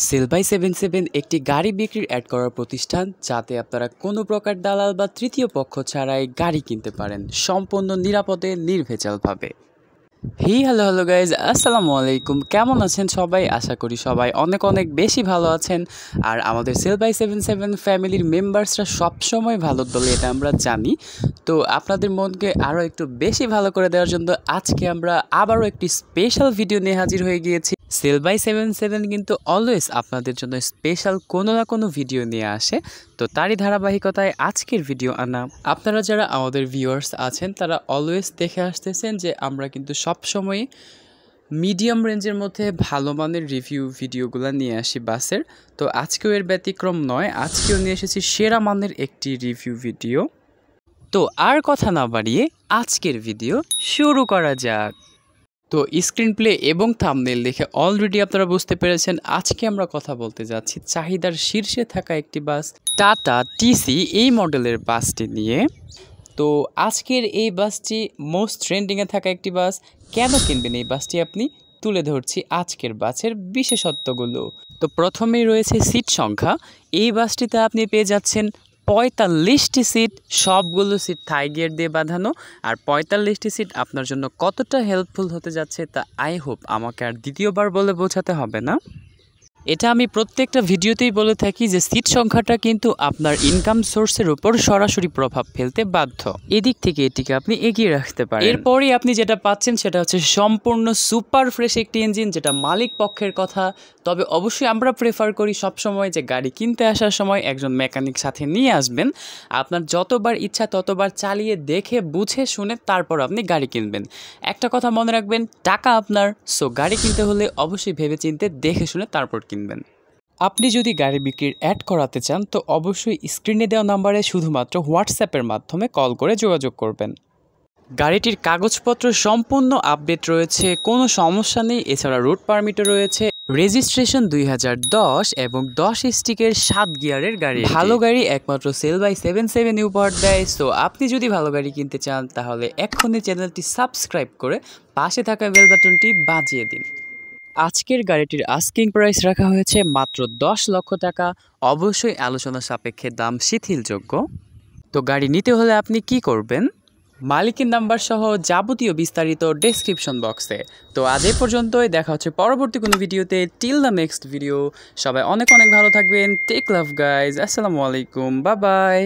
Sell by 77 একটি গাড়ি বিক্রির অ্যাড করার প্রতিষ্ঠান, যাতে আপনারা কোনো প্রকার দালাল বা তৃতীয় পক্ষ ছাড়াই গাড়ি কিনতে পারেন সম্পূর্ণ নিরাপদে নির্ভেজালভাবে। হ্যালো গাইজ, আসসালামু আলাইকুম। কেমন আছেন সবাই? আশা করি সবাই অনেক অনেক বেশি ভালো আছেন। আর আমাদের সেল বাই 77 ফ্যামিলির মেম্বার্সরা সবসময় ভালোর দলে, এটা আমরা জানি। তো আপনাদের মনকে আরও একটু বেশি ভালো করে দেওয়ার জন্য আজকে আমরা আবারও একটি স্পেশাল ভিডিও নিয়ে হাজির হয়ে গিয়েছি। সেল বাই 77 কিন্তু অলওয়েজ আপনাদের জন্য স্পেশাল কোনো না কোনো ভিডিও নিয়ে আসে। তো তারই ধারাবাহিকতায় আজকের ভিডিও আনা। আপনারা যারা আমাদের ভিউয়ার্স আছেন তারা অলওয়েজ দেখে আসতেছেন যে আমরা কিন্তু সবসময় মিডিয়াম রেঞ্জের মধ্যে ভালো মানের রিভিউ ভিডিওগুলো নিয়ে আসি বাসের। তো আজকেও এর ব্যতিক্রম নয়, আজকেও নিয়ে এসেছি সেরা মানের একটি রিভিউ ভিডিও। তো আর কথা না বাড়িয়ে আজকের ভিডিও শুরু করা যাক। তো স্ক্রিন প্লে এবং থাম্বনেল দেখে অলরেডি আপনারা বুঝতে পেরেছেন আজকে আমরা কথা বলতে যাচ্ছি চাহিদার শীর্ষে থাকা একটি বাস, টাটা টিসি এই মডেলের বাসটি নিয়ে। তো আজকের এই বাসটি মোস্ট ট্রেন্ডিংয়ে থাকা একটি বাস। কেন কিনবেন এই বাসটি আপনি, তুলে ধরছি আজকের বাসের বিশেষত্বগুলো। তো প্রথমেই রয়েছে সিট সংখ্যা। এই বাসটিতে আপনি পেয়ে যাচ্ছেন 45টি সিট, সবগুলো সিট থাই গিয়ার দিয়ে বাঁধানো। আর 45টি সিট আপনার জন্য কতটা হেল্পফুল হতে যাচ্ছে তা আই হোপ আমাকে আর দ্বিতীয়বার বলে বোঝাতে হবে না। এটা আমি প্রত্যেকটা ভিডিওতেই বলে থাকি যে সিট সংখ্যাটা কিন্তু আপনার ইনকাম সোর্সের উপর সরাসরি প্রভাব ফেলতে বাধ্য। এদিক থেকে এটিকে আপনি এগিয়ে রাখতে পারেন। এরপরই আপনি যেটা পাচ্ছেন সেটা হচ্ছে সম্পূর্ণ সুপার ফ্রেশ একটি ইঞ্জিন, যেটা মালিক পক্ষের কথা। তবে অবশ্যই আমরা প্রেফার করি সবসময় যে গাড়ি কিনতে আসার সময় একজন মেকানিক সাথে নিয়ে আসবেন। আপনার যতবার ইচ্ছা ততবার চালিয়ে দেখে বুঝে শুনে তারপর আপনি গাড়ি কিনবেন। একটা কথা মনে রাখবেন, টাকা আপনার, সো গাড়ি কিনতে হলে অবশ্যই ভেবেচিন্তে দেখে শুনে তারপর কিনবেন। আপনি যদি গাড়ি বিক্রির অ্যাড করাতে চান তো অবশ্যই স্ক্রিনে দেওয়া নাম্বারে শুধুমাত্র হোয়াটসঅ্যাপের মাধ্যমে কল করে যোগাযোগ করবেন। গাড়িটির কাগজপত্র সম্পূর্ণ আপডেট রয়েছে, কোনো সমস্যা নেই। এছাড়া রুট পারমিটও রয়েছে। রেজিস্ট্রেশন 2010 এবং 10 স্টিকের 7 গিয়ারের গাড়ি। ভালো গাড়ি একমাত্র সেল বাই 77 উপহার দেয়। সো আপনি যদি ভালো গাড়ি কিনতে চান তাহলে এক্ষুনি চ্যানেলটি সাবস্ক্রাইব করে পাশে থাকা বেল বাটনটি বাজিয়ে দিন। আজকের গাড়িটির আস্কিং প্রাইস রাখা হয়েছে মাত্র 10 লক্ষ টাকা। অবশ্যই আলোচনা সাপেক্ষে দাম শিথিলযোগ্য। তো গাড়ি নিতে হলে আপনি কি করবেন? মালিকের নাম্বার সহ যাবতীয় বিস্তারিত ডেসক্রিপশন বক্সে। তো আজ এই পর্যন্তই, দেখা হচ্ছে পরবর্তী কোনো ভিডিওতে। টিল দ্য নেক্সট ভিডিও, সবাই অনেক অনেক ভালো থাকবেন। টেক লাভ গাইজ, আসসালামু আলাইকুম, বাই বাই।